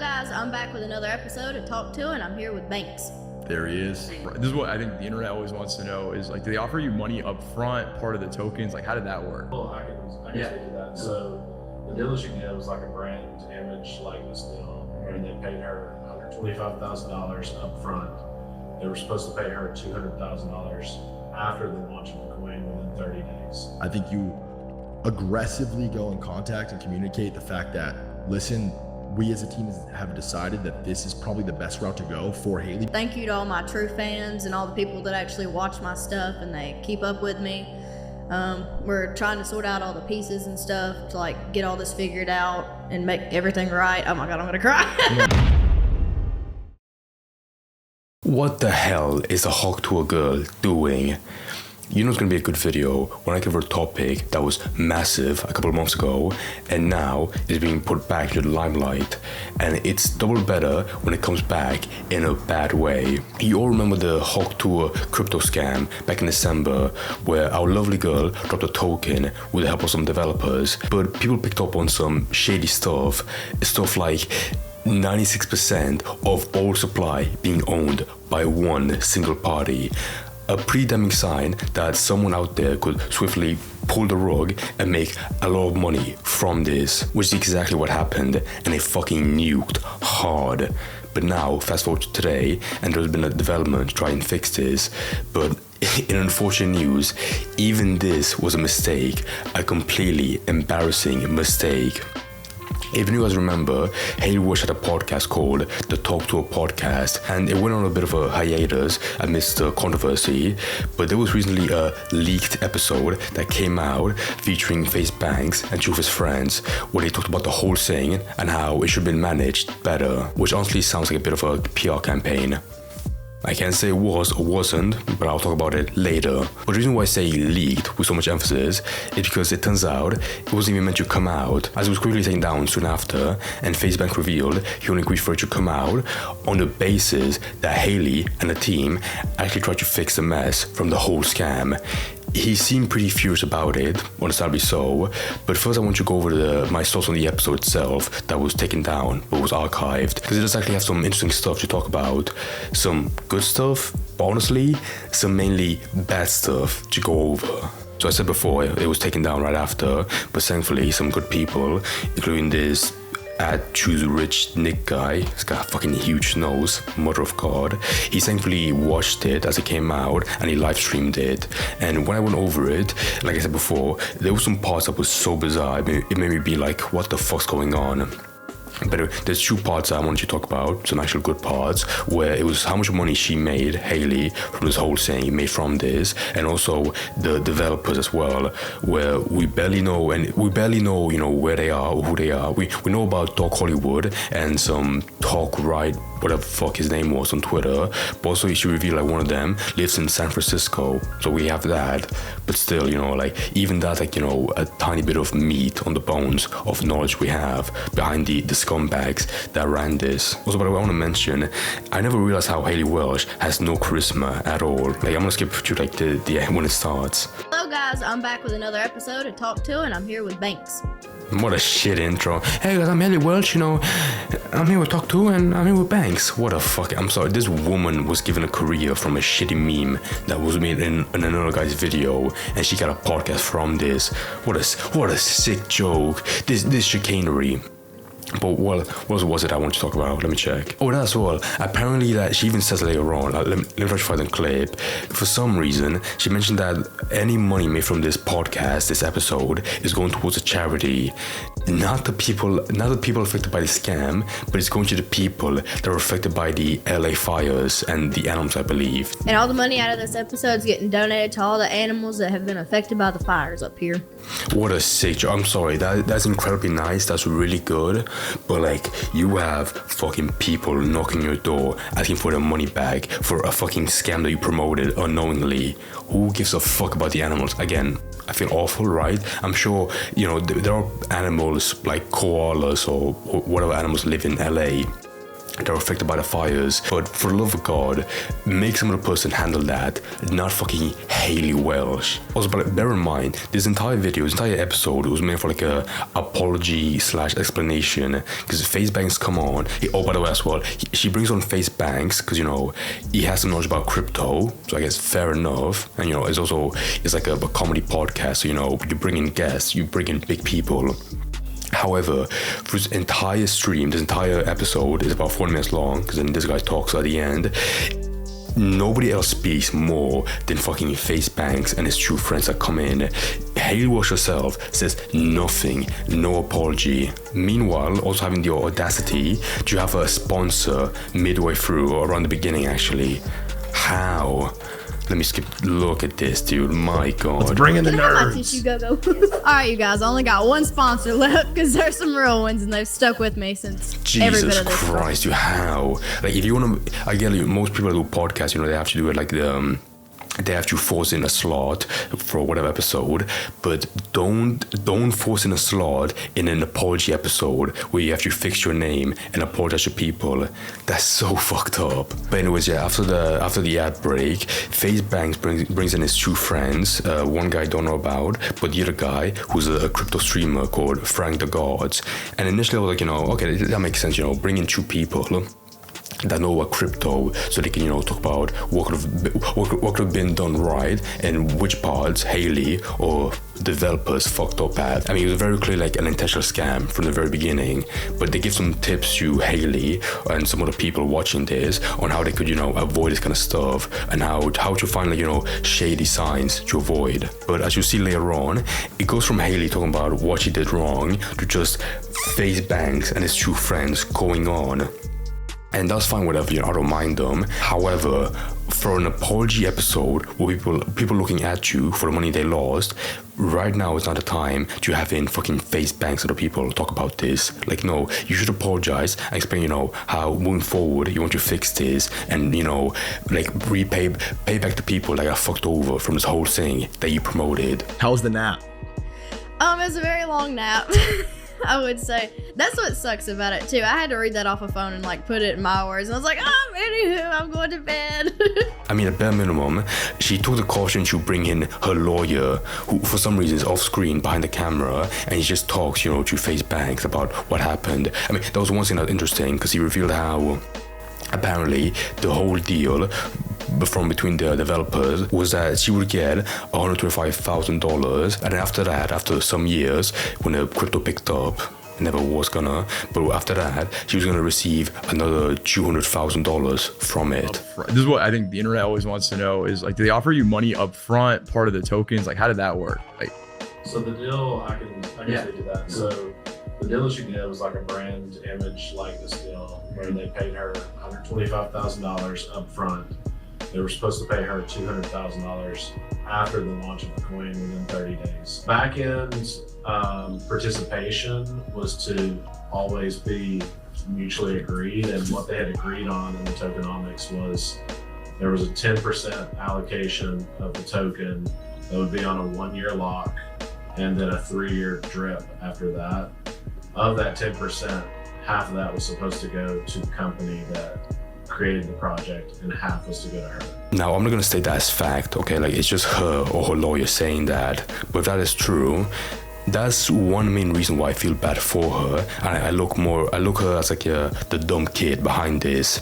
guys, I'm back with another episode of Talk To, and I'm here with Banks. There he is. This is what I think the internet always wants to know is like, do they offer you money up front, part of the tokens? Like, how did that work? Well, I can speak to that. So the deal that she did was like a brand image likeness deal, and they paid her $125,000 up front. They were supposed to pay her $200,000 after the launch of the coin within 30 days. I think you aggressively go in contact and communicate the fact that, listen, we as a team have decided that this is probably the best route to go for Haley. Thank you to all my true fans and all the people that actually watch my stuff and they keep up with me. We're trying to sort out all the pieces and stuff to like get all this figured out and make everything right. Oh my God, I'm gonna cry. What the hell is a Hawk Tuah girl doing? You know it's gonna be a good video when I cover a topic that was massive a couple of months ago and now is being put back into the limelight, and it's double better when it comes back in a bad way. You all remember the Hawk Tuah crypto scam back in December where our lovely girl dropped a token with the help of some developers, but people picked up on some shady stuff like 96% of all supply being owned by one single party. A pre-damning sign that someone out there could swiftly pull the rug and make a lot of money from this, which is exactly what happened, and they fucking nuked hard. But now, fast forward to today, and there's been a development to try and fix this, but in unfortunate news, even this was a mistake, a completely embarrassing mistake. If you guys remember, Haley Rush had a podcast called the Talk Tuah Podcast, and it went on a bit of a hiatus amidst the controversy, but there was recently a leaked episode that came out featuring FaZe Banks and two of his friends, where they talked about the whole thing and how it should have been managed better, which honestly sounds like a bit of a PR campaign. I can't say it was or wasn't, but I'll talk about it later. But the reason why I say leaked with so much emphasis is because it turns out it wasn't even meant to come out, as it was quickly taken down soon after, and FaZe Bank revealed he only agreed for it to come out on the basis that Haley and the team actually tried to fix the mess from the whole scam. He seemed pretty furious about it, understandably so, but first I want to go over my thoughts on the episode itself that was taken down but was archived, because it does actually have some interesting stuff to talk about. Some good stuff, but honestly, some mainly bad stuff to go over. So I said before, it was taken down right after, but thankfully some good people, including this Choose Rich Nick guy, he's got a fucking huge nose, mother of God. He thankfully watched it as it came out and he live streamed it. And when I went over it, like I said before, there were some parts that was so bizarre, it made me be like, what the fuck's going on? But there's two parts I wanted to talk about, some actual good parts, where it was how much money she made, Haley, from this whole thing, made from this, and also the developers as well, where we barely know, you know, where they are or who they are. We know about Doc Hollywood and some Talk Right, whatever the fuck his name was on Twitter, but also she revealed like one of them lives in San Francisco, so we have that. But still, you know, like even that, like, you know, a tiny bit of meat on the bones of knowledge we have behind the scumbags that ran this. Also, but I want to mention, I never realized how Haley Welsh has no charisma at all. Like, I'm gonna skip to like the end when it starts. Hello guys, I'm back with another episode of Talk To, and I'm here with Banks. What a shit intro. Hey guys, I'm Haley Welch, you know, I'm here with Talk To and I'm here with Banks. What a fuck, I'm sorry, this woman was given a career from a shitty meme that was made in another guy's video, and she got a podcast from this. What a sick joke. This chicanery. But what was it I wanted to talk about? Let me check. Oh, that's all. Apparently that she even says later on, let me try to find the clip. For some reason, she mentioned that any money made from this podcast, this episode, is going towards a charity. Not the people affected by the scam, but it's going to the people that are affected by the LA fires and the animals, I believe. And all the money out of this episode is getting donated to all the animals that have been affected by the fires up here. What a sick joke. I'm sorry, that's incredibly nice, that's really good. But like, you have fucking people knocking your door asking for their money back for a fucking scam that you promoted unknowingly. Who gives a fuck about the animals? Again, I feel awful, right? I'm sure, you know, there are animals like koalas or whatever animals live in LA that are affected by the fires. But for the love of God, make some other person handle that, not fucking Haley Welsh. Also, but bear in mind, this entire video, this entire episode was meant for like a apology / explanation, because FaZe Banks come on. Oh, by the way, as well, she brings on FaZe Banks because, you know, he has some knowledge about crypto, so I guess fair enough. And, you know, it's like a comedy podcast, so, you know, you bring in guests, you bring in big people. However, for this entire stream, this entire episode is about 40 minutes long, because then this guy talks at the end. Nobody else speaks more than fucking FaZe Banks and his true friends that come in. Haley Welsh herself says nothing, no apology. Meanwhile, also having the audacity to have a sponsor midway through, or around the beginning actually. How? Let me look at this, dude. My God. Let's bring in the Can I have my nerds. tissue go-go? All right, you guys. I only got one sponsor left because there's some real ones and they've stuck with me since every bit Jesus of this. Christ, dude, how? Like, if you want to, I get it, most people that do podcasts, you know, they have to do it like they have to force in a slot for whatever episode, but don't force in a slot in an apology episode where you have to fix your name and apologize to people. That's so fucked up. But anyways, yeah, after the ad break, FaZe Banks brings in his two friends. One guy I don't know about, but the other guy who's a crypto streamer called Frank the Gods. And initially I was like, you know, okay, that makes sense, you know, bring in two people that know about crypto, so they can, you know, talk about what could have been done right and which parts Haley or developers fucked up at. I mean, it was very clearly like an intentional scam from the very beginning, but they give some tips to Haley and some other people watching this on how they could, you know, avoid this kind of stuff and how to find, like, you know, shady signs to avoid. But as you see later on, it goes from Haley talking about what she did wrong to just FaZe Banks and his two friends going on. And that's fine, whatever, you know, I don't mind them. However, for an apology episode where people looking at you for the money they lost, right now is not the time to have in fucking FaZe Banks other people talk about this. Like, no, you should apologize and explain, you know, how moving forward you want to fix this and, you know, like pay back the people that got fucked over from this whole thing that you promoted. How's the nap? It's a very long nap. I would say that's what sucks about it too. I had to read that off a phone and like put it in my words, and I was like, anywho, I'm going to bed. I mean, at bare minimum, she took the caution to bring in her lawyer, who for some reason is off screen behind the camera, and he just talks, you know, to FaZe Banks about what happened. I mean, that was one thing that was interesting, because he revealed how apparently the whole deal from between the developers was that she would get $125,000, and after that, after some years, when the crypto picked up, it never was gonna, but after that, she was gonna receive another $200,000 from it. This is what I think the internet always wants to know is, like, do they offer you money up front, part of the tokens? Like, how did that work? Like, So the deal, I can speak to that. So the deal that she did was like a brand image likeness deal where they paid her $125,000 up front. They were supposed to pay her $200,000 after the launch of the coin within 30 days. Back-end participation was to always be mutually agreed, and what they had agreed on in the tokenomics was there was a 10% allocation of the token that would be on a 1-year lock and then a 3-year drip after that. Of that 10%, half of that was supposed to go to the company that created the project and half was to go to her. Now, I'm not gonna state that as fact, okay? Like, it's just her or her lawyer saying that. But if that is true, that's one main reason why I feel bad for her. And I look her as like the dumb kid behind this.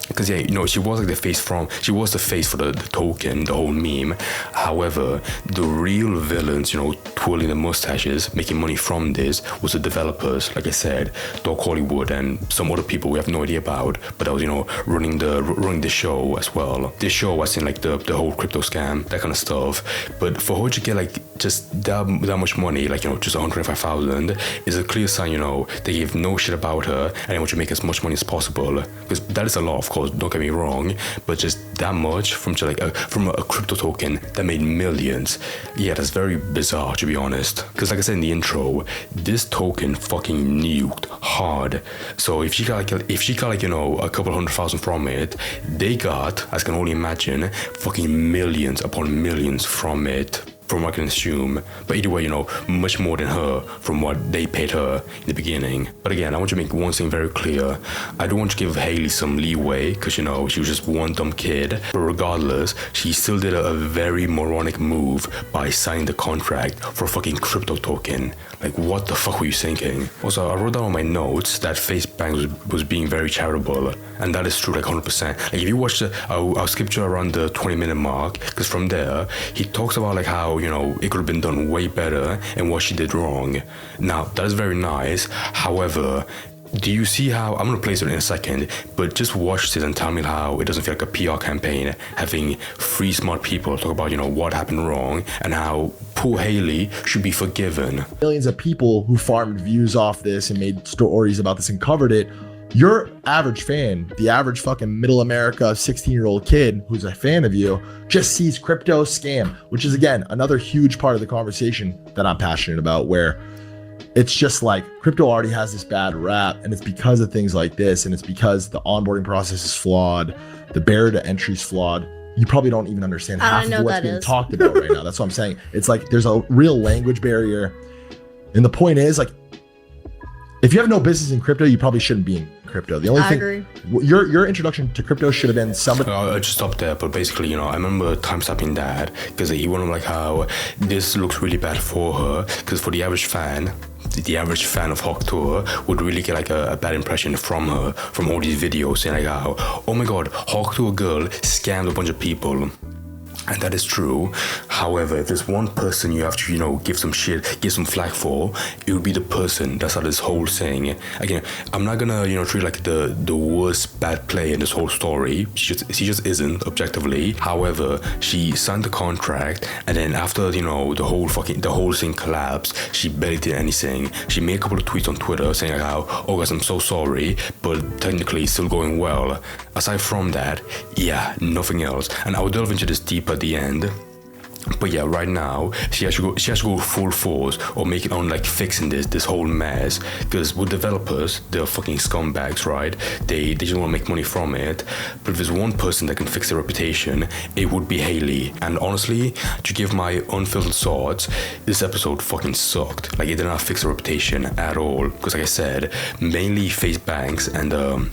Because, yeah, you know, she was the face for the token, the whole meme. However, the real villains, you know, twirling the mustaches, making money from this, was the developers, like I said, Doc Hollywood and some other people we have no idea about, but that was, you know, running the show as well. This show was in like the whole crypto scam, that kind of stuff. But for her to get like just that much money, like, you know, just 125,000, is a clear sign, you know, they give no shit about her and they want to make as much money as possible. Because that is a lot, of course, don't get me wrong, but just that much from just like from a crypto token that made millions. Yeah, that's very bizarre, to be honest. Because like I said in the intro, this token fucking nuked hard. So if she got like, you know, a couple 100,000 from it, they got, as I can only imagine, fucking millions upon millions from it. from what I can assume. But either way, you know, much more than her from what they paid her in the beginning. But again, I want to make one thing very clear. I don't want to give Hailey some leeway because, you know, she was just one dumb kid. But regardless, she still did a very moronic move by signing the contract for a fucking crypto token. Like, what the fuck were you thinking? Also, I wrote down on my notes that FaceBank was being very charitable. And that is true, like 100%. Like, if you watch I'll skip to around the 20-minute mark, because from there, he talks about like how, you know, it could have been done way better and what she did wrong. Now, that is very nice. However, do you see how, I'm gonna play it in a second, but just watch this and tell me how it doesn't feel like a PR campaign, having three smart people talk about, you know, what happened wrong and how poor Hailey should be forgiven. Millions of people who farmed views off this and made stories about this and covered it. Your average fan, the average fucking middle America 16-year-old kid who's a fan of you, just sees crypto scam, which is, again, another huge part of the conversation that I'm passionate about, where it's just like crypto already has this bad rap, and it's because of things like this, and it's because the onboarding process is flawed, the barrier to entry is flawed. You probably don't even understand half of what's being talked about right now. That's what I'm saying. It's like there's a real language barrier. And the point is, like, if you have no business in crypto, you probably shouldn't be in crypto. The only thing, agree. Your introduction to crypto should have been somebody. I just stopped there, but basically, you know, I remember time-stamping that because he wanted like how this looks really bad for her, because for the average fan of Hawk Tuah would really get like a bad impression from her, from all these videos saying like how, oh my god, Hawk Tuah girl scammed a bunch of people. And that is true. However, if there's one person you have to, you know, give some shit, give some flack for, it would be the person that started this whole thing. Again, I'm not gonna, you know, treat like the worst bad play in this whole story. She just isn't, objectively. However, she signed the contract, and then after, you know, the whole thing collapsed, she barely did anything. She made a couple of tweets on Twitter saying like how, oh guys, I'm so sorry, but technically it's still going well. Aside from that, yeah, nothing else. And I will delve into this deeper at the end. But yeah, right now she has to go full force or make it on like fixing this whole mess, because with developers, they're fucking scumbags, right? They just want to make money from it. But if there's one person that can fix their reputation, it would be Hailey. And honestly, to give my unfiltered thoughts, this episode fucking sucked. Like, it did not fix the reputation at all, because like I said, mainly FaceBanks and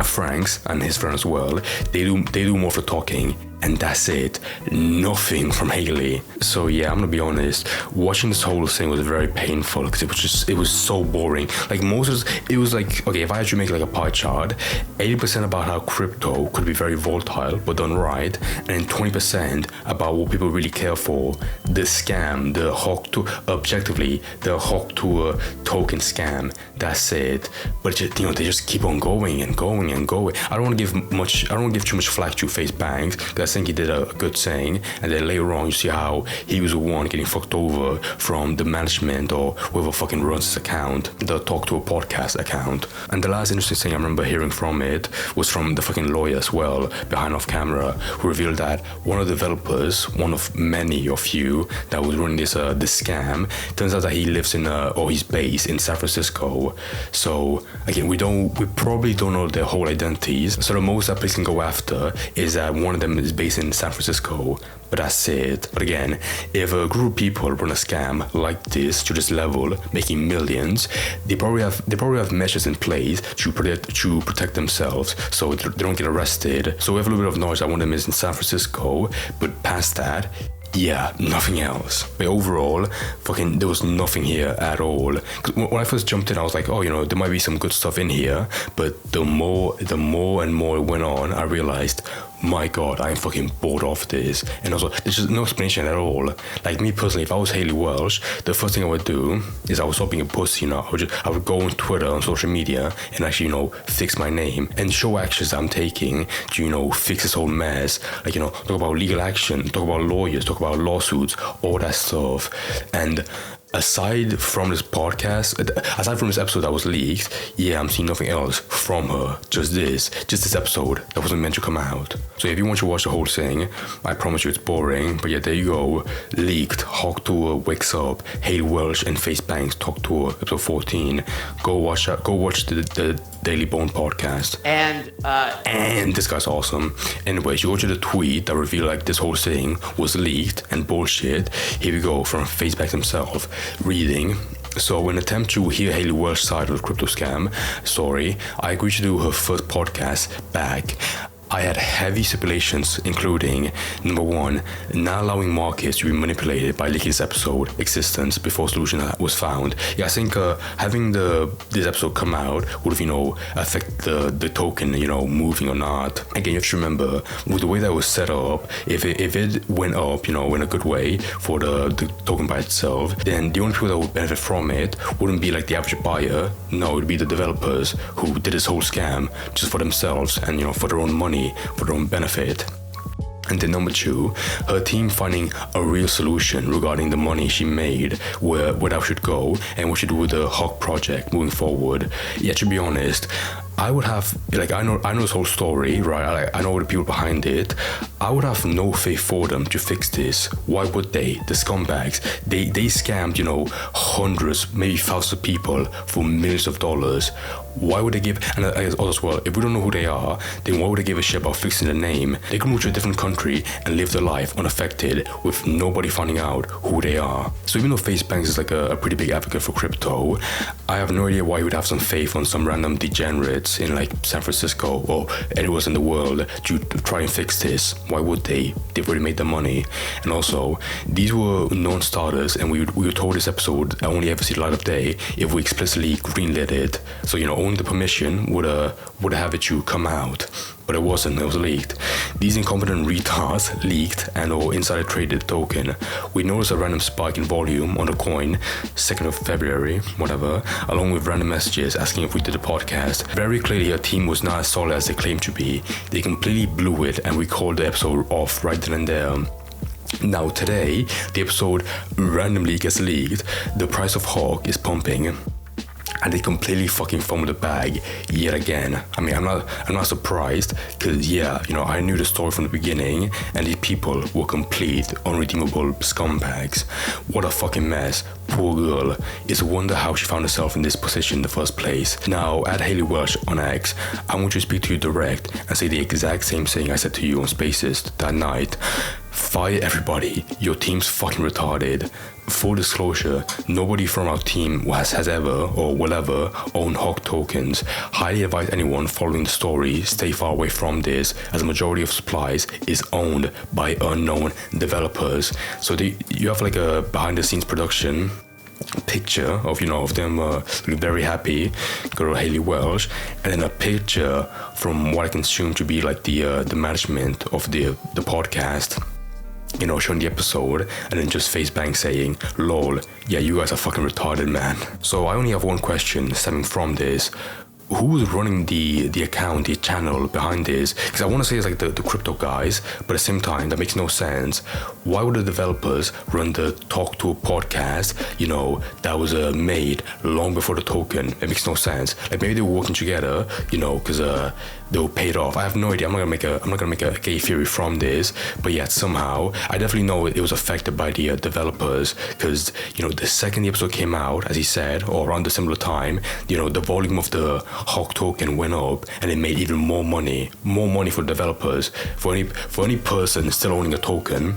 Franks and his friend as well, they do more for talking, and that's it. Nothing from Hailey. So yeah, I'm gonna be honest, watching this whole thing was very painful, because it was so boring. Like, most of it was like, okay, if I had to make like a pie chart, 80% about how crypto could be very volatile but done right, and then 20% about what people really care for, the scam, the Hawk Tuah, objectively the Hawk Tuah token scam. That's it. But you know, they just keep on going and going and going. I don't want to give too much flack to FaceBank, because I think he did a good thing, and then later on you see how he was the one getting fucked over from the management or whoever fucking runs his account, the Talk to a Podcast account. And the last interesting thing I remember hearing from it was from the fucking lawyer as well, behind off camera, who revealed that one of the developers, one of many of you that was running this scam, turns out that he lives in or he's based in San Francisco. So again, we probably don't know their whole identities. So the most that place can go after is that one of them is based in San Francisco, but that's it. But again, if a group of people run a scam like this to this level, making millions, they probably have measures in place to protect themselves, so they don't get arrested. So we have a little bit of knowledge that one of them is in San Francisco, but past that, yeah, nothing else. But overall, fucking, there was nothing here at all. When I first jumped in, I was like, oh, you know, there might be some good stuff in here. But the more and more it went on, I realized, my god, I'm fucking bored of this. And also, there's just no explanation at all. Like, me personally, if I was Hailey Welch, the first thing I would do is I was stopping a pussy, you know, I would go on Twitter, on social media, and actually, you know, fix my name and show actions I'm taking to, you know, fix this whole mess. Like, you know, talk about legal action, talk about lawyers, talk about lawsuits, all that stuff. And aside from this podcast, aside from this episode that was leaked, yeah, I'm seeing nothing else from her. Just this episode that wasn't meant to come out. So if you want to watch the whole thing, I promise you it's boring. But yeah, there you go. Leaked. Hawk Tuah wakes up. Hailey Welch and FaceBanks Talk Tour episode 14. Go watch that. Go watch the Daily Bone podcast. And this guy's awesome. Anyways, you go to the tweet that revealed like this whole thing was leaked and bullshit. Here we go from Facebanks himself, reading. So in an attempt to hear Haley Welch's side of the crypto scam story, I agreed to do her first podcast back. I had heavy stipulations, including, number one, not allowing markets to be manipulated by leaking this episode existence before a solution was found. Yeah, I think having this episode come out would have, affect the token, moving or not. Again, you have to remember, with the way that was set up, if it went up, in a good way for the token by itself, then the only people that would benefit from it wouldn't be like the average buyer. No, it would be the developers who did this whole scam just for themselves and, for their own money, for their own benefit. And then number two, her team finding a real solution regarding the money she made, where that should go, and what she do with the Hawk project moving forward. Yeah, to be honest, I would have, I know this whole story, right? I know the people behind it. I would have no faith for them to fix this. Why would they? The scumbags. They scammed, hundreds, maybe thousands of people for millions of dollars. Why would they give, and I guess also as well, if we don't know who they are, then why would they give a shit about fixing the name? They can move to a different country and live their life unaffected with nobody finding out who they are. So even though Facebanks is like a pretty big advocate for crypto, I have no idea why he would have some faith on some random degenerates in like San Francisco or anywhere else in the world to try and fix this. Why would they? They've already made the money. And also, these were non-starters, and we were told this episode only ever see the light of day if we explicitly greenlit it. So only the permission would have it to come out, but it wasn't. It was leaked. These incompetent retards leaked and or insider traded the token. We noticed a random spike in volume on the coin, 2nd of February, whatever, along with random messages asking if we did a podcast. Very clearly, our team was not as solid as they claimed to be. They completely blew it, and we called the episode off right then and there. Now today, the episode randomly gets leaked. The price of Hawk is pumping, and they completely fucking fumbled the bag yet again. I mean, I'm not surprised, because I knew the story from the beginning, and these people were complete, unredeemable scumbags. What a fucking mess. Poor girl. It's a wonder how she found herself in this position in the first place. Now, at Haley Welch on X, I want you to speak to you direct and say the exact same thing I said to you on Spaces that night. Fire everybody. Your team's fucking retarded. Full disclosure, nobody from our team has ever or will ever own Hawk tokens. Highly advise anyone following the story stay far away from this, as the majority of supplies is owned by unknown developers. So you have like a behind the scenes production picture of them looking very happy, girl Haley Welch, and then a picture from what I can assume to be like the management of the podcast, showing the episode, and then just Facebank saying, lol, yeah, you guys are fucking retarded, man. So I only have one question stemming from this. Who's running the account, the channel behind this? Because I want to say it's like the crypto guys, but at the same time, that makes no sense. Why would the developers run the Talk Tuah podcast, that was made long before the token? It makes no sense. Like maybe they were working together, because they were paid off. I have no idea. I'm not gonna make a gay theory from this, but yet somehow I definitely know it was affected by the developers, because the second the episode came out, as he said, or around the similar time, the volume of the Hawk token went up, and it made even more money for developers. For any person still owning a token,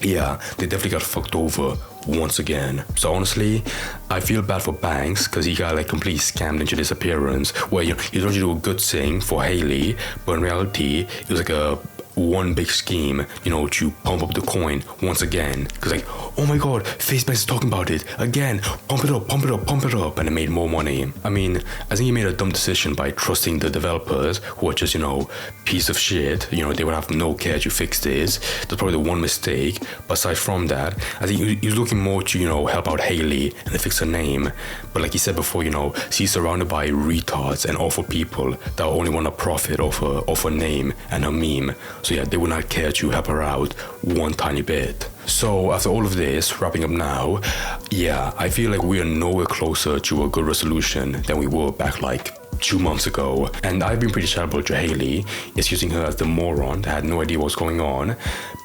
yeah, they definitely got fucked over once again. So honestly, I feel bad for Banks, because he got like completely scammed into this appearance where you don't do a good thing for Haley, but in reality it was like a one big scheme, to pump up the coin once again. Because like, oh my god, Facebanks is talking about it again. Pump it up, and it made more money. I mean, I think he made a dumb decision by trusting the developers, who are just, piece of shit. They would have no care to fix this. That's probably the one mistake. But aside from that, I think he's looking more to, help out Haley and fix her name. But like he said before, she's surrounded by retards and awful people that only want to profit off her name and her meme. So yeah, they would not care to help her out one tiny bit. So after all of this, wrapping up now, yeah, I feel like we are nowhere closer to a good resolution than we were back like 2 months ago, and I've been pretty charitable to Haley, excusing her as the moron that had no idea what's going on.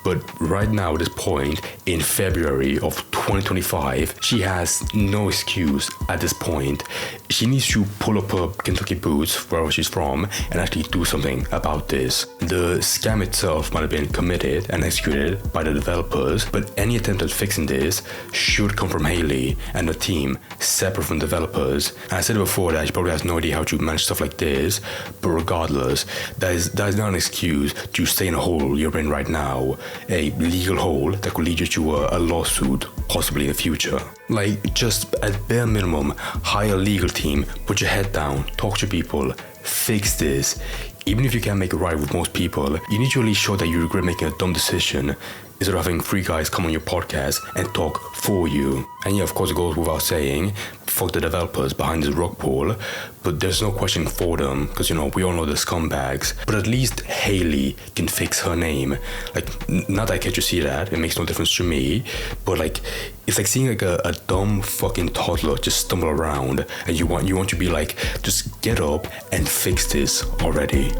But right now, at this point, in February of 2025, she has no excuse at this point. She needs to pull up her Kentucky boots, wherever she's from, and actually do something about this. The scam itself might have been committed and executed by the developers, but any attempt at fixing this should come from Haley and the team, separate from developers. And I said before that she probably has no idea how to manage stuff like this, but regardless, that is not an excuse to stay in a hole you're in right now. A legal hole that could lead you to a lawsuit, possibly in the future. Like, just at bare minimum, hire a legal team, put your head down, talk to people, fix this. Even if you can't make it right with most people, you need to at least show that you regret making a dumb decision instead of having 3 guys come on your podcast and talk for you. And yeah, of course it goes without saying, fuck the developers behind this rug pull, but there's no question for them, because, you know, we all know the scumbags. But at least Haley can fix her name. Like, not that I can't see that, it makes no difference to me, but like, it's like seeing like a dumb fucking toddler just stumble around, and you want to be like, just get up and fix this already.